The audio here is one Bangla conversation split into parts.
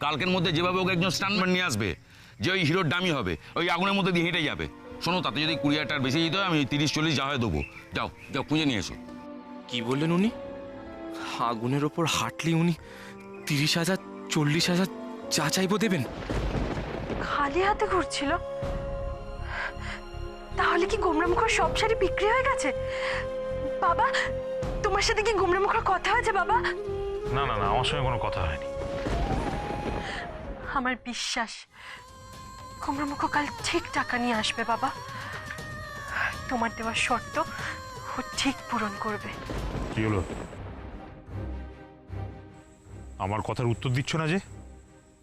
কালকের মধ্যে যেভাবে ওকে একজন স্টান্টম্যান নিয়ে আসবে, যে ওই হিরোর ডামি হবে, ওই আগুনের মধ্যে দিয়ে হেঁটে যাবে। শোনো, তাতে যদি 20,000 টাকার বেশি দিতে হয় আমি 30-40 যা হয় দেবো। যাও যাও, খুঁজে নিয়ে এসো। কি বললেন উনি? আগুনের ওপর হাঁটলি উনি 30,000 40,000 যা চাইবো দেবেন? খালি হাতে ঘুরছিল? তাহলে কি গোমরামুখর সব শাড়ি বিক্রি হয়ে গেছে? বাবা, তোমার সাথে কি গোমরামুখর কথা হয়েছে বাবা? না না না, আমার সঙ্গে কোনো কথা হয়নি। আমার বিশ্বাস গোমরামুখ কাল ঠিক টাকা নিয়ে আসবে বাবা। তোমার দেওয়ার শর্ত ও ঠিক পূরণ করবে। কি হলো? আমার কথার উত্তর দিচ্ছ না যে?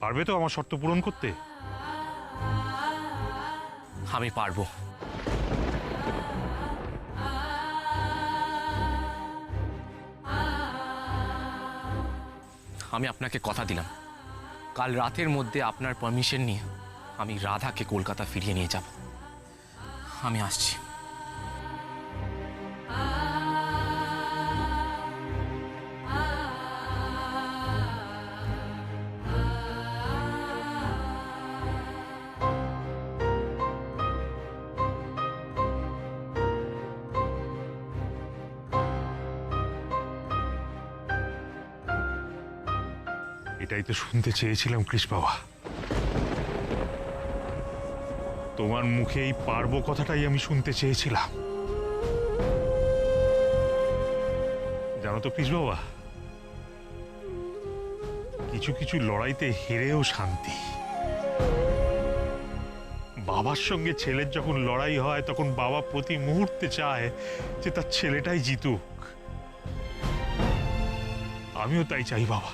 পারবে তো আমার শর্ত পূরণ করতে? আমি পারবো। আমি আপনাকে কথা দিলাম, কাল রাতের মধ্যে আপনার পারমিশন নিয়ে আমি রাধাকে কলকাতা ফিরিয়ে নিয়ে যাব। আমি আসছি। এটাই তো শুনতে চেয়েছিলাম কৃষ বাবা। তোমার মুখে এই পারবো কথাটাই আমি শুনতে চেয়েছিলাম। জানো তো কৃষ বাবা, কিছু কিছু লড়াইতে হেরেও শান্তি। বাবার সঙ্গে ছেলের যখন লড়াই হয় তখন বাবা প্রতি মুহূর্তে চায় যে তার ছেলেটাই জিতুক। আমিও তাই চাই বাবা।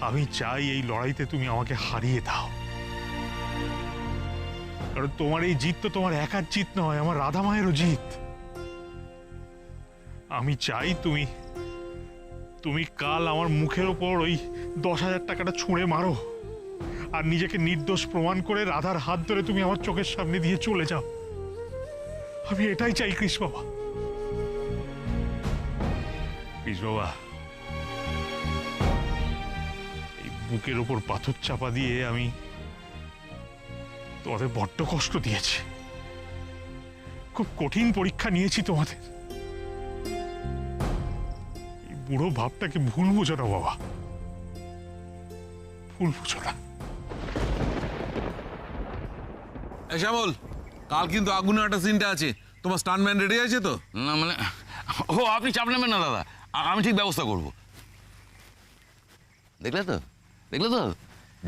আমি চাই এই লড়াইতে তুমি আমাকে হারিয়ে দাও, কারণ তোমার এই জিত তো তোমার একার জিত নয়, আমার রাধা মায়েরও জিত। আমি চাই তুমি তুমি কাল আমার মুখের ওপর ওই 10,000 টাকাটা ছুঁড়ে মারো আর নিজেকে নির্দোষ প্রমাণ করে রাধার হাত ধরে তুমি আমার চোখের সামনে দিয়ে চলে যাও। আমি এটাই চাই কৃষ বাবা। কৃষ বাবা, এই বুকের ওপর পাথর চাপা দিয়ে আমি তোমাদের বড্ড কষ্ট দিয়েছি, খুব কঠিন পরীক্ষা নিয়েছি তোমাদের। এই বুড়ো ভাবটাকে ভুল বুঝো না বাবা, ভুল বুঝো না। শ্যামল, কাল কিন্তু আগুনের একটা সিনটা আছে, তোমার স্টান্টম্যান রেডি আছে তো? না মানে, ও আপনি চাপ নেবেন না দাদা, আমি ঠিক ব্যবস্থা করব। দেখলে তো, দেখলে তো,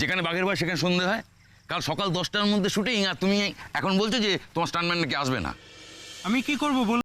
যেখানে বাঘের ভয় সেখানে সন্ধে হয়। কাল সকাল 10টার মধ্যে শুটিং, আর তুমি এখন বলছো যে তোমার স্টান্টম্যান নাকি আসবে না। আমি কি করবো বল?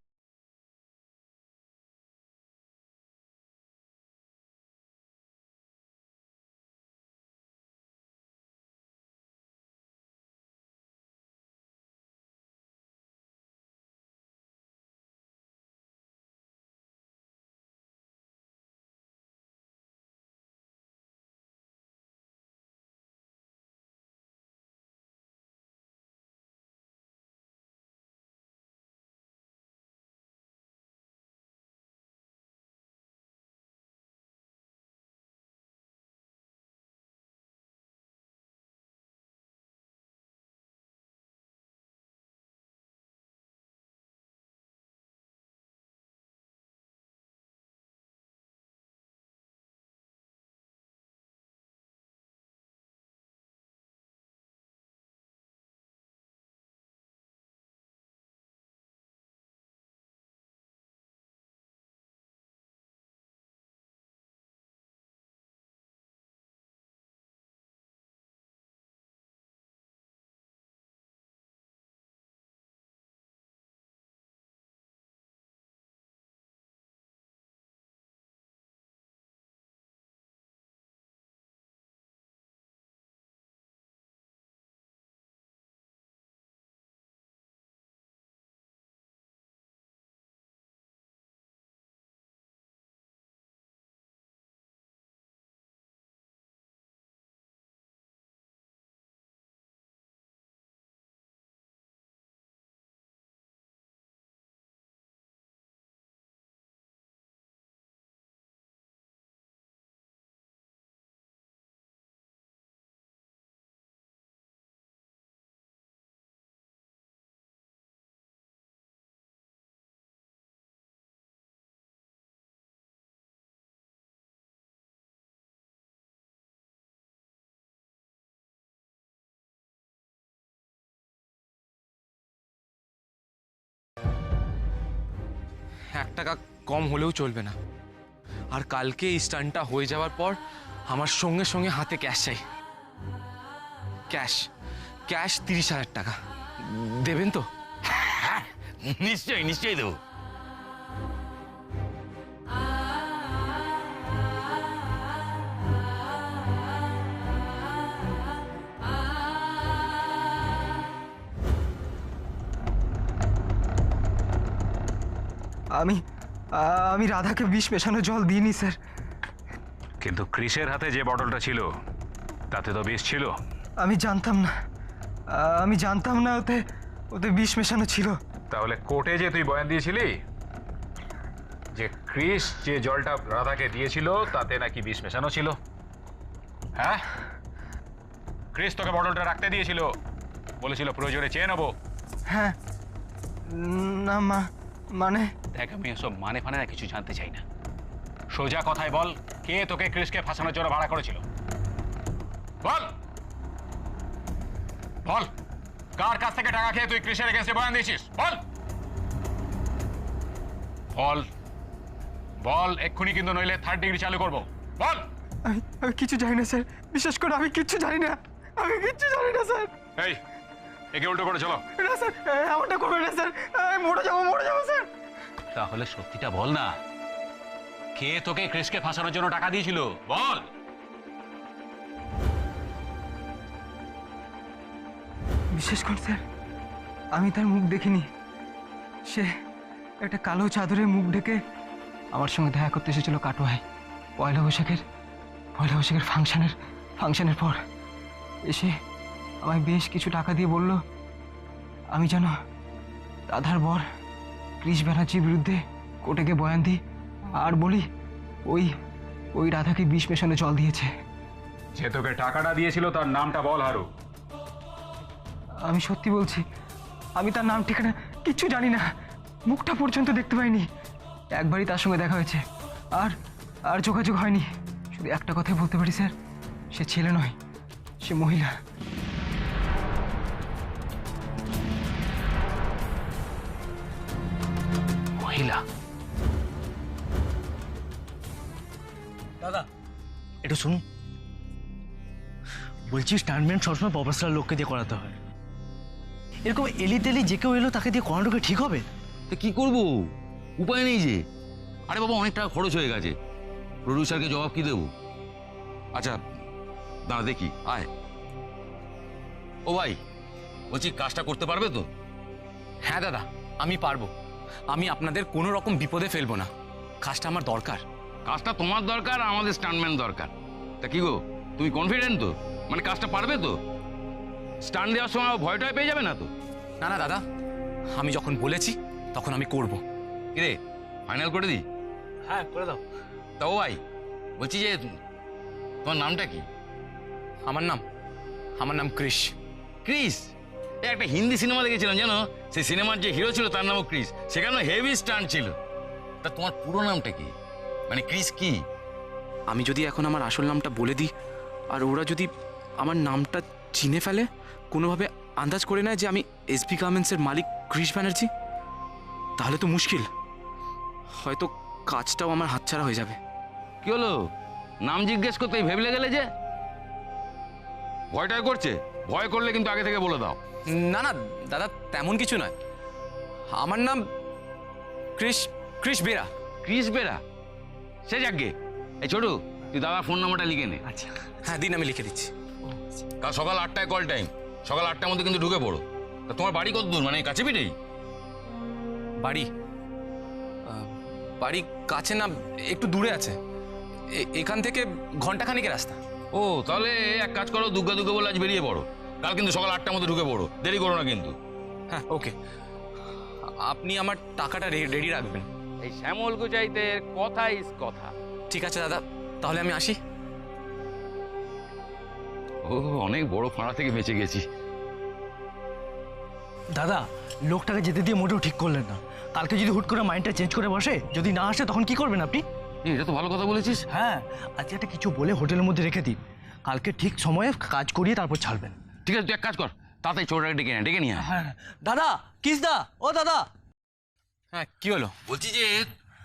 1 টাকা কম হলেও চলবে না। আর কালকে এই স্টান্টটা হয়ে যাওয়ার পর আমার সঙ্গে সঙ্গে হাতে ক্যাশ চাই। ক্যাশ ক্যাশ 30,000 টাকা দেবেন তো? নিশ্চয়ই নিশ্চয়ই দেবো। আমি আমি রাধাকে বিষ মেশানো জল দিইনি স্যার। কিন্তু ক্রিসের হাতে যে বটলটা ছিল তাতে তো বিষ ছিল। আমি জানতাম না, আমি জানতাম না ওতে ওতে বিষ মেশানো ছিল। তাহলে কোর্টে যে তুই বয়ান দিয়েছিলি যে ক্রিস যে জলটা রাধাকে দিয়েছিল তাতে নাকি বিষ মেশানো ছিল, হ্যাঁ? ক্রিস তোকে বটলটা রাখতে দিয়েছিল, বলেছিল প্রয়োজনে চেয়ে নেবো। হ্যাঁ, না মানে দেখ, আমি এসব মানে ফানে না কিছু জানতে চাই না। সোজা কথায় বল, কে তোকে ক্রিসকে ফাঁসানোর জন্য ভাড়া করেছিল? বল বল, কার কাছ থেকে টাকা খেয়ে তুই ক্রিসের এগেন্সটে বয়ান দিয়েছিস? বল বল বল এক্ষুনি, কিন্তু নইলে 3rd ডিগ্রি চালু করবো। বল। আমি কিছু জানি না স্যার, বিশেষ করে আমি কিচ্ছু জানি না, আমি কিচ্ছু জানি না স্যার। এই, একে উল্টো করে চলো। না স্যার, এমনটা করবেন না স্যার, আমি মরে যাবো স্যার। তাহলে সত্যিটা বল না, কে তোকে ক্রিসকে ফাঁসানোর জন্য টাকা দিয়েছিল? বল। বিশেষ করে স্যার, আমি তার মুখ দেখিনি। সে একটা কালো চাদরে মুখ ঢেকে আমার সঙ্গে দেখা করতে এসেছিল কাটোয়ায় পয়লা বৈশাখের ফাংশনের পর। এসে আমায় বেশ কিছু টাকা দিয়ে বলল আমি যেন রাধার বর ক্রিস ব্যানার্জির বিরুদ্ধে কোর্টে গিয়ে বয়ান দিই আর বলি ওই রাধাকে বিষ মেশানো জল দিয়েছে। যে তোকে টাকাটা দিয়েছিল তার নামটা বল হারু। আমি সত্যি বলছি, আমি তার নাম ঠিকানা কিচ্ছু জানি না, মুখটা পর্যন্ত দেখতে পাইনি। একবারই তার সঙ্গে দেখা হয়েছে, আর যোগাযোগ হয়নি। শুধু একটা কথাই বলতে পারি স্যার, সে ছেলে নয়, সে মহিলা। মহিলা? দাদা একটু শুনুন, বলছি স্টান্টম্যান সবসময় প্রফেশনাল লোককে দিয়ে করাতে হয়। এরকম এলি তেলি যে কেউ এলো তাকে দিয়ে করানোকে ঠিক হবে? তা কি করবো, উপায় নেই যে। আরে বাবা, অনেক টাকা খরচ হয়ে গেছে, প্রডিউসারকে জবাব কি দেবো? আচ্ছা দাঁড়া দেখি, আয়। ও ভাই, বলছি কাজটা করতে পারবে তো? হ্যাঁ দাদা, আমি পারবো। আমি আপনাদের কোনো রকম বিপদে ফেলবো না, কাজটা আমার দরকার। কাজটা তোমার দরকার, আমাদের স্টান্টম্যান দরকার। তা কি গো, তুমি কনফিডেন্ট তো? মানে কাজটা পারবে তো? স্টান্ট দেওয়ার সময় ভয় টয় পেয়ে যাবে না তো? না না দাদা, আমি যখন বলেছি তখন আমি করব। কিরে, ফাইনাল করে দিই? হ্যাঁ করে দাও। তা ও ভাই, বলছি যে তোমার নামটা কি? আমার নাম ক্রিস। ক্রিস? এই একটা হিন্দি সিনেমা দেখেছিলাম জানো, সেই সিনেমার যে হিরো ছিল তার নামও ক্রিস, সেখানে হেভি স্টান্ট ছিল। তা তোমার পুরো নামটা কি, মানে ক্রিস কি? আমি যদি এখন আমার আসল নামটা বলে দিই আর ওরা যদি আমার নামটা চিনে ফেলে, কোনোভাবে আন্দাজ করে নেয় যে আমি এসবি গার্মেন্টসের মালিক ক্রিস ব্যানার্জি, তাহলে তো মুশকিল। হয়তো কাজটাও আমার হাতছাড়া হয়ে যাবে। কি হলো, নাম জিজ্ঞেস করতেই ভেবলে গেলে যে? ভয়টাই করছে? ভয় করলে কিন্তু আগে থেকে বলে দাও। না না দাদা, তেমন কিছু নয়। আমার নাম ক্রিস বেরা। ক্রিস বেরা? সে যাকগে। এই ছোটু, তুই দাদা ফোন নাম্বারটা লিখে নে। আচ্ছা হ্যাঁ দিন, আমি লিখে দিচ্ছি। কাল সকাল 8টায় কল টাইম, সকাল 8টার মধ্যে কিন্তু ঢুকে পড়ো। তা তোমার বাড়ি কত দূর, মানে কাছে পিঠেই? বাড়ি কাছে না, একটু দূরে আছে। এখান থেকে ঘন্টাখানিকের রাস্তা। ও, তাহলে এক কাজ করো, দুগ্গা বলে আজ বেরিয়ে পড়ো। কাল কিন্তু সকাল 8টার মধ্যে ঢুকে পড়ো, দেরি করো না কিন্তু। হ্যাঁ ওকে, আপনি আমার টাকাটা রেডি রাখবেন। এই শ্যামল গুচাইতে কথা ইস কথা। ঠিক আছে দাদা, তাহলে আমি আসি। ও, অনেক বড় ফাঁড়া থেকে বেঁচে গেছি। দাদা, লোকটাকে যেতে দিয়ে মোটেও ঠিক করলেন না। কালকে যদি হুট করে মাইন্ডটা চেঞ্জ করে বসে, যদি না আসে তখন কি করবেন আপনি? এটা তো ভালো কথা বলেছিস। হ্যাঁ, আজকে একটা কিছু বলে হোটেলের মধ্যে রেখে দিন, কালকে ঠিক সময়ে কাজ করিয়ে তারপর ছাড়বেন। ঠিক আছে, তুই এক কাজ কর, তাড়াতাড়ি ছোটটাকে ডেকে নিয়ে আয়। হ্যাঁ দাদা, কিস দা, ও দাদা। হ্যাঁ কি হলো? বলছি যে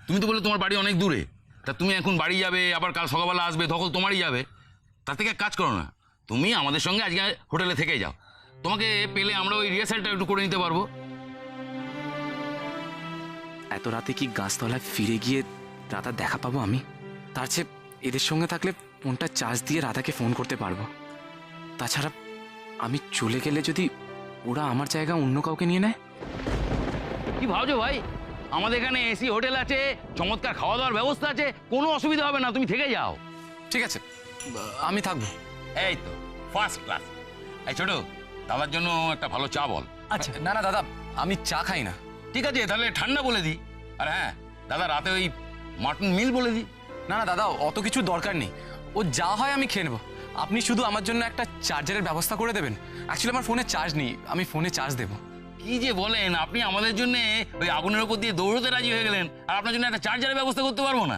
তুমি তো বলে তোমার বাড়ি অনেক দূরে, তা তুমি এখন বাড়ি যাবে, আবার কাল সকালবেলা আসবে, তখন তোমারই যাবে। তার থেকে এক কাজ করো না, তুমি আমাদের সঙ্গে আজকে হোটেলে থেকে যাও। তোমাকে পেলে আমরা ওই রিহার্সালটা একটু করে নিতে পারবো। এত রাতে কি গাছতলায় ফিরে গিয়ে রাধা দেখা পাবো আমি? তার চেয়ে এদের সঙ্গে থাকলে ফোনটা চার্জ দিয়ে রাধাকে ফোন করতে পারবো। তাছাড়া আমি চলে গেলে যদি ওরা আমার জায়গা অন্য কাউকে নিয়ে নেয়? কি ভাবছো ভাই? আমাদের এখানে এসি হোটেল আছে, চমৎকার খাওয়া দাওয়ার ব্যবস্থা আছে, কোনো অসুবিধা হবে না, তুমি থেকে যাও। ঠিক আছে, আমি থাকবো। এই তো ফার্স্ট ক্লাস। এই ছোট, দাদার জন্য একটা ভালো চা বল। আচ্ছা না না দাদা, আমি চা খাই না। ঠিক আছে, তাহলে ঠান্ডা বলে দিই। আর হ্যাঁ দাদা, রাতে ওই মাটন মিল বলে দিই। না না দাদা, অত কিছু দরকার নেই, ও যা হয় আমি খেয়ে নেবো। আপনি শুধু আমার জন্য একটা চার্জারের ব্যবস্থা করে দেবেন। অ্যাকচুয়ালি আমার ফোনে চার্জ নেই, আমি ফোনে চার্জ দেবো। কি যে বলেন, আপনি আমাদের জন্য ওই আগুনের উপর দিয়ে দৌড়তে রাজি হয়ে গেলেন, আর আপনার জন্য একটা চার্জারের ব্যবস্থা করতে পারবো না?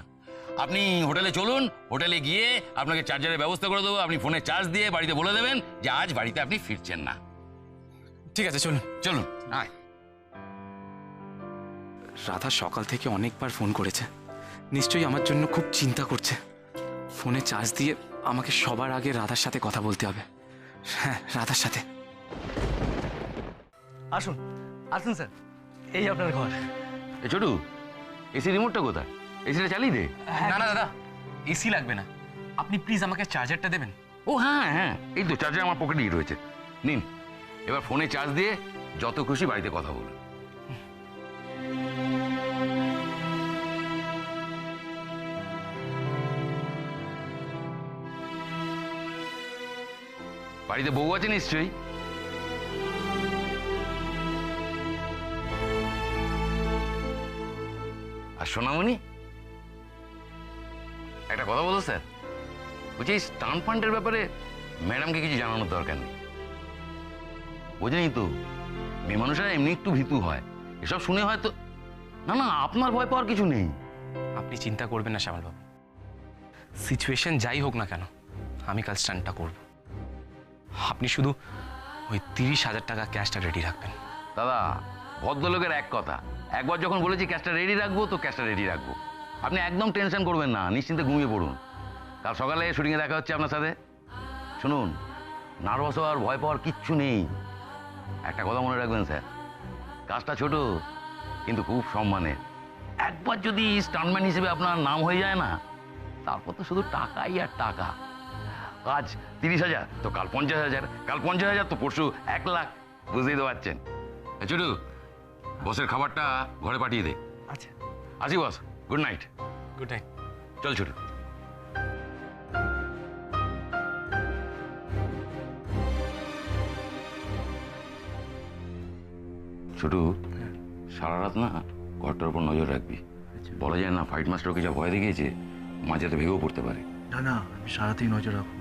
আপনি হোটেলে চলুন, হোটেলে গিয়ে আপনাকে চার্জারের ব্যবস্থা করে দেবো। আপনি ফোনে চার্জ দিয়ে বাড়িতে বলে দেবেন যে আজ বাড়িতে আপনি ফিরছেন না। ঠিক আছে, চলুন চলুন। হ্যাঁ, রাধা সকাল থেকে অনেকবার ফোন করেছে, নিশ্চয়ই আমার জন্য খুব চিন্তা করছে। ফোনে চার্জ দিয়ে আমাকে সবার আগে রাধার সাথে কথা বলতে হবে। হ্যাঁ, রাধার সাথে। আসুন আসুন স্যার, এই আপনার ঘর। এ ছোটু, এসি রিমোটটা কোথায়? এসিটা চালিয়ে দে। না না দাদা, এসি লাগবে না, আপনি প্লিজ আমাকে চার্জারটা দেবেন। ও হ্যাঁ হ্যাঁ, এই তো চার্জার আমার পকেটেই রয়েছে, নিন। এবার ফোনে চার্জ দিয়ে যত খুশি বাড়িতে কথা বলুন। বাড়িতে বউ আছে নিশ্চয়ই? আর সোনামণি, একটা কথা বলো স্যার। বলছি এই স্টান ফান্ডের ব্যাপারে ম্যাডামকে কিছু জানানোর দরকার নেই, বোঝেনি তো? মেয়ে মানুষেরা এমনি একটু ভীতু হয়, এসব শুনে হয়তো। না না, আপনার ভয় পাওয়ার কিছু নেই। আপনি চিন্তা করবেন না শ্যামলবাবু, সিচুয়েশন যাই হোক না কেন আমি কাল স্টান্টটা করব। আপনি শুধু ওই 30,000 টাকা ক্যাশটা রেডি রাখবেন। দাদা, ভদ্রলোকের এক কথা, একবার যখন বলেছি ক্যাশটা রেডি রাখবো তো ক্যাশটা রেডি রাখবো। আপনি একদম টেনশন করবেন না, নিশ্চিন্তে ঘুমিয়ে পড়ুন। কাল সকালে শুটিংয়ে দেখা হচ্ছে আপনার সাথে। শুনুন, নার্ভাস হওয়ার ভয় পাওয়ার কিচ্ছু নেই। একটা কথা মনে রাখবেন স্যার, কাজটা ছোট কিন্তু খুব সম্মানের। একবার যদি স্টান্টম্যান হিসেবে আপনার নাম হয়ে যায় না, তারপর তো শুধু টাকাই আর টাকা। আজ 30,000 তো কাল 50,000, কাল 50,000 তো পরশু 1 লাখ। বুঝতেই তো পারছেন। ছোটু, বসের খাবারটা ঘরে পাঠিয়ে দে। আচ্ছা আসি বস, গুড নাইট। Good night. চল ছোটু। ছোটু, সারা রাত না ঘরটার উপর নজর রাখবি। বলা যায় না, ফাইট মাস্টারকে যা ভয় দেখিয়েছে, মাঝরাতে ভেঙেও পড়তে পারে। না না, আমি সারাতেই নজর রাখবো।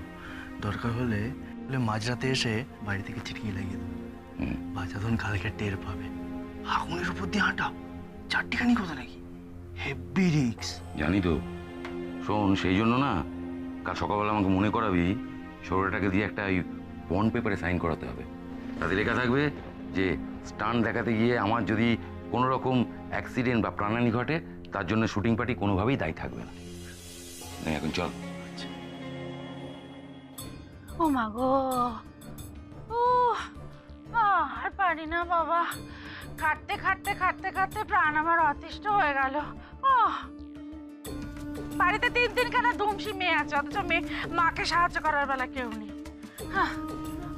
দরকার হলে মাঝরাতে এসে বাড়ি থেকে ছিটকি লাগিয়ে দেবো। বাচ্চা তখন কালকে টের পাবে। আগুনের উপর দিয়ে হাঁটা, চারটিখানি কথা নাকি, হেভি রিক্স। জানি তো। শোন, সেই জন্য না কাল সকালবেলা আমাকে মনে করাবি, শরীরটাকে দিয়ে একটা ওই বন্ড পেপারে সাইন করাতে হবে। তাতে লেখা থাকবে যে স্টান্ট দেখাতে গিয়ে আমার যদি কোনো রকম অ্যাক্সিডেন্ট বা প্রাণহানি ঘটে, তার জন্য শুটিং পার্টি কোনোভাবেই দায়ী থাকবে না। এখন চল। ও মা গো, ও আর পারি না বাবা, খাটতে খাটতে খাটতে খাটতে প্রাণ আমার অতিষ্ঠ হয়ে গেল। ও বাড়িতে 3-3খানা দুমসি মেয়ে আছে, অথচ মাকে সাহায্য করার বেলা কেউ নেই।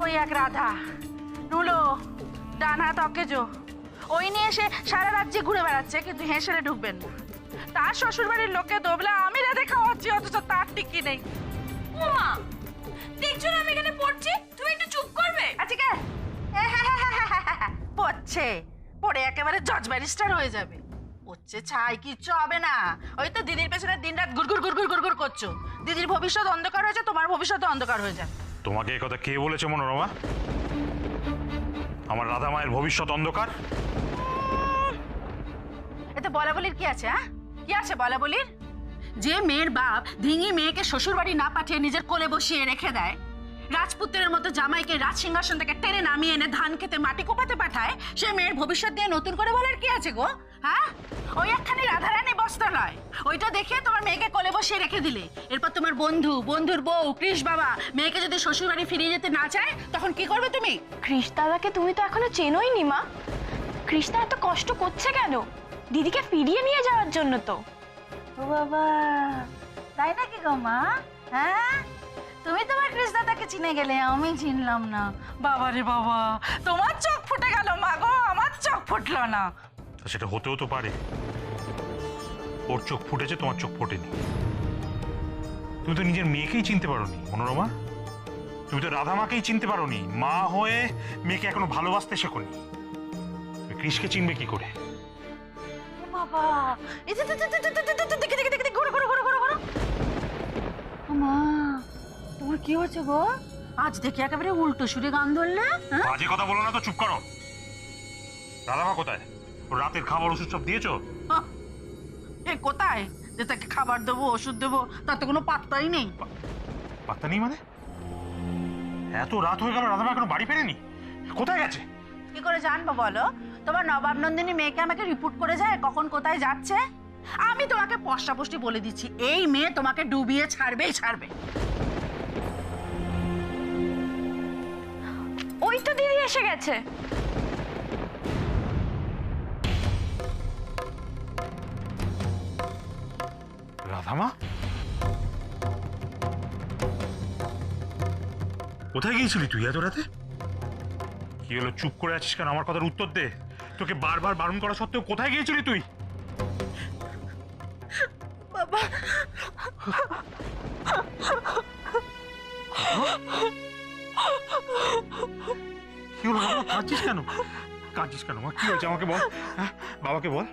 ওই এক রাধা, নুলো, ডান হাত অকেজো, ওই নিয়ে এসে সারা রাজ্যে ঘুরে বেড়াচ্ছে, কিন্তু হেসেলে ঢুকবেন না। তার শ্বশুর বাড়ির লোকে দোবলা আমি রাধে খাওয়াচ্ছি, অথচ তার টিকি নেই। ও মা, দেখছো না আমি এখানে পড়ছি, তুমি একটু চুপ করবে? আচ্ছা কে পড়ছে, পড়ে একেবারে জজ ব্যারিস্টার হয়ে যাবে। পড়ছে ছাই, কিচ্ছু হবে না। ওই তো দিদির পেছনে দিনরাত গুড়গুড় গুড়গুড় গুড়গুড় করছো। দিদির ভবিষ্যৎ অন্ধকার হয়েছে, তোমার ভবিষ্যৎ অন্ধকার হয়ে যাবে। তোমাকে এই কথা কে বলেছে মনোরমা? আমার রাধা মায়ের ভবিষ্যৎ অন্ধকার? এতে বলা বলির কি আছে? হ্যাঁ, কি আছে বলা বলির? যে মেয়ের বাপ ধিঙি মেয়েকে শ্বশুর বাড়ি না পাঠিয়ে নিজের কোলে বসিয়ে রেখে দেয়, রাজপুত্রের মতো জামাইকে রাজ সিংহাসন থেকে টেনে নামিয়ে এনে ধান খেতে মাটি কোপাতে পাঠায়, সে মেয়ের ভবিষ্যৎ দিয়ে নতুন করে বলার কি আছে গো? হ্যাঁ? ওই একখানি রাধারানী বস্ত্র নয়, ওইটা দেখে তোমার মেয়েকে কোলে বসিয়ে রেখে দিলে। এরপর তোমার বন্ধুর বউ কৃষ বাবা মেয়েকে যদি শ্বশুর বাড়ি ফিরিয়ে যেতে না চায় তখন কি করবে তুমি? কৃষ দাদাকে তুমি তো এখনো চেনোই নি মা। কৃষ্ণা এত কষ্ট করছে কেন? দিদিকে ফিরিয়ে নিয়ে যাওয়ার জন্য তো। ও বাবা, তাই নাকি গো মা? হ্যাঁ, তুমি তোমার কৃষ দাদাকে চিনে গেলে, আমি চিনলাম না। বাবা রে বাবা, তোমার চোখ ফুটে গেল মা গো, আমার চোখ ফুটলো না। সেটা হতেও তো পারে, ওর চোখ ফুটেছে, তোমার চোখ ফোটেনি। তুমি তো নিজের মেয়েকেই চিনতে পারোনি মনোরমা, তুমি তো রাধা মাকেই চিনতে পারোনি। মা হয়ে মেয়েকে এখনো ভালোবাসতে শেখোনি, কৃষকে চিনবে কি করে? বাবা, এই যে দেখে দেখে দেখে ঘুরো ঘুরো ঘুরো ঘুরো ঘুরো। মা, তোমার কি হচ্ছে গো? আজ দেখি একেবারে উল্টো সুরে গান ধরলে। বাজে কথা বলো না তো, চুপ করো। রাধা মা কোথায়? ওর রাতের খাবার ওষুধ সব দিয়েছো? এ কোথায় যে তাকে খাবার দেবো ওষুধ দেবো, তার তো কোনো পাত্তাই নেই। পাত্তা নেই মানে? এত রাত হয়ে গেল, রাধা মা এখনো বাড়ি ফেরেনি, কোথায় গেছে? কি করে জানবো বলো? তোমার নবাব নন্দিনী মেয়েকে আমাকে রিপোর্ট করে যায় কখন কোথায় যাচ্ছে। আমি তোমাকে পশ্চাপষ্টি বলে দিচ্ছি, এই মেয়ে তোমাকে ডুবিয়ে ছাড়বেই ছাড়বে। ওই তো দিদি এসে গেছে। রাধামা, কোথায় গিয়েছিলি তুই এত রাতে? কি হলো, চুপ করে আছিস কেন? আমার কথার উত্তর দে। তোকে বারবার বারণ করা সত্ত্বেও কোথায় গিয়েছিলি তুই? বাবা, কি হলো বাবা, কাঁদছিস কেন? কাঁদছিস কেন মা? কি হয়েছে আমাকে বল। হ্যাঁ, বাবাকে বল,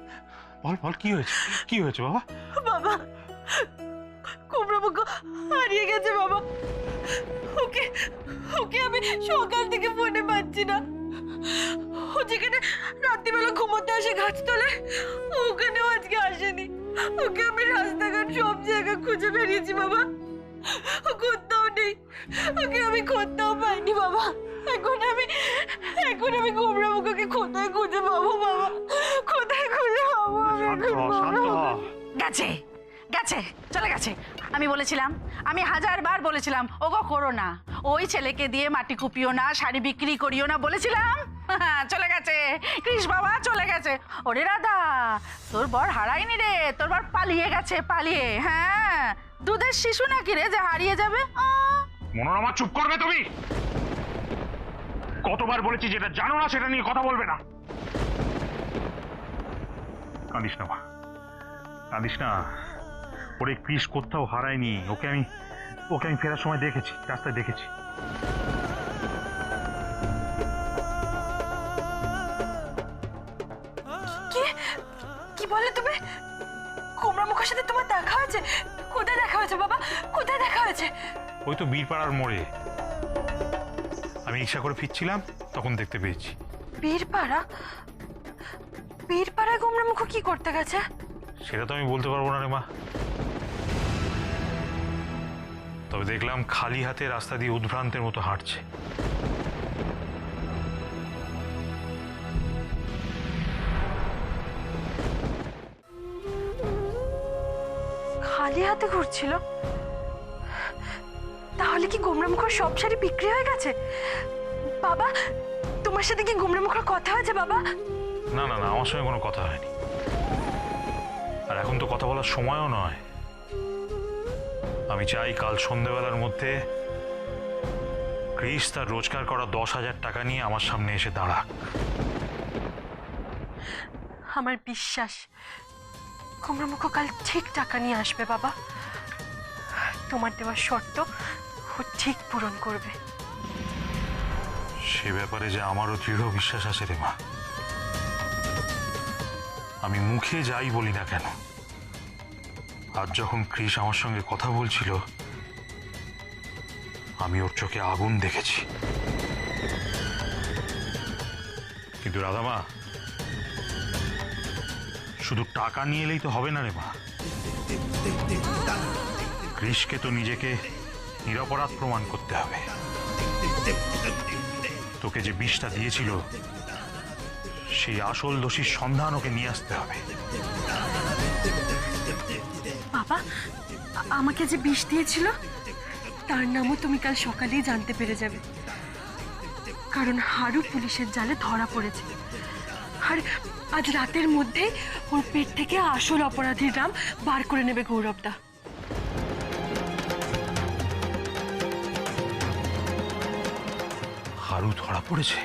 বল বল, কি হয়েছে? কি হয়েছে বাবা? বাবা, কুমড়োমুখ হারিয়ে গেছে বাবা। ওকে ওকে আমি সকাল থেকে ফোনে পাচ্ছি না। ও যেখানে রাত্রিবেলা ঘুমোতে আসে গাছতলে, ওখানেও আজকে আসেনি। ওকে আমি রাস্তাঘাট সব জায়গায় খুঁজে বেরিয়েছি বাবা, ও কোথাও নেই। ওকে আমি কোথাও পাইনি বাবা। এখন আমি কুমড়োমুখকে কোথায় খুঁজে পাবো বাবা? কোথায় খুঁজে পাবো? শান্ত হ। গেছে গেছে, চলে গেছে। আমি বলেছিলাম, আমি 1000 বার বলেছিলাম ওগো করো না, ওই ছেলেকে দিয়ে মাটি কুপিও না, শাড়ি বিক্রি করিও না, বলেছিলাম। চলে গেছে কৃষ বাবা, চলে গেছে। ওরে রাধা, তোর বর হারায়নি রে, তোর বর পালিয়ে গেছে, পালিয়ে। হ্যাঁ, দুধের শিশু নাকি রে যে হারিয়ে যাবে? মনোরমা, চুপ করবে তুমি? কতবার বলেছি যেটা জানো না সেটা নিয়ে কথা বলবে না। কাঁদিস না মা, কাঁদিস না। ওরে কৃষ কোথাও হারায়নি, ওকে আমি ফেরার সময় দেখেছি, রাস্তায় দেখেছি। কি বললে তুমি? কুমড়োমুখের সাথে তোমার দেখা হয়েছে? কোথায় দেখা হয়েছে বাবা? কোথায় দেখা হয়েছে? ওই তো বীরপাড়ার মোড়ে, আমি রিক্সা করে ফিরছিলাম, তখন দেখতে পেয়েছি। বীরপাড়ায় কুমড়োমুখ কি করতে গেছে? সেটা তো আমি বলতে পারবো না রে মা, তবে দেখলাম খালি হাতে রাস্তা দিয়ে উদ্ভ্রান্তের মতো হাঁটছে। খালি হাতে ঘুরছিল? তাহলে কি কুমড়োমুখের সব শাড়ি বিক্রি হয়ে গেছে? বাবা, তোমার সাথে কি কুমড়োমুখের কথা হয়েছে বাবা? না না না, আমার সঙ্গে কোনো কথা হয়নি, আর এখন তো কথা বলার সময়ও নয়। আমি চাই কাল সন্ধ্যেবেলার মধ্যে কৃষ তার রোজগার করা 10,000 টাকা নিয়ে আমার সামনে এসে দাঁড়াক। আমার বিশ্বাস কুমড়োমুখ কাল ঠিক টাকা নিয়ে আসবে বাবা। তোমার দেওয়ার শর্ত ও ঠিক পূরণ করবে। সে ব্যাপারে যে আমারও দৃঢ় বিশ্বাস আছে রে মা। আমি মুখে যাই বলি না কেন, আজ যখন কৃষ আমার সঙ্গে কথা বলছিল, আমি ওর চোখে আগুন দেখেছি। কিন্তু রাধামা, শুধু টাকা নিয়ে এলেই তো হবে না রে মা। কৃষকে তো নিজেকে নিরপরাধ প্রমাণ করতে হবে। তোকে যে বিষটা দিয়েছিল সেই আসল দোষীর সন্ধান ওকে নিয়ে আসতে হবে। বাবা, আমাকে যে বিষ দিয়েছিল তার নামও তুমি কাল সকালেই জানতে পেরে যাবে, কারণ হারু পুলিশের জালে ধরা পড়েছে। আর আজ রাতের মধ্যেই ওর পেট থেকে আসল অপরাধীর নাম বার করে নেবে গৌরবদা। হারু ধরা পড়েছে?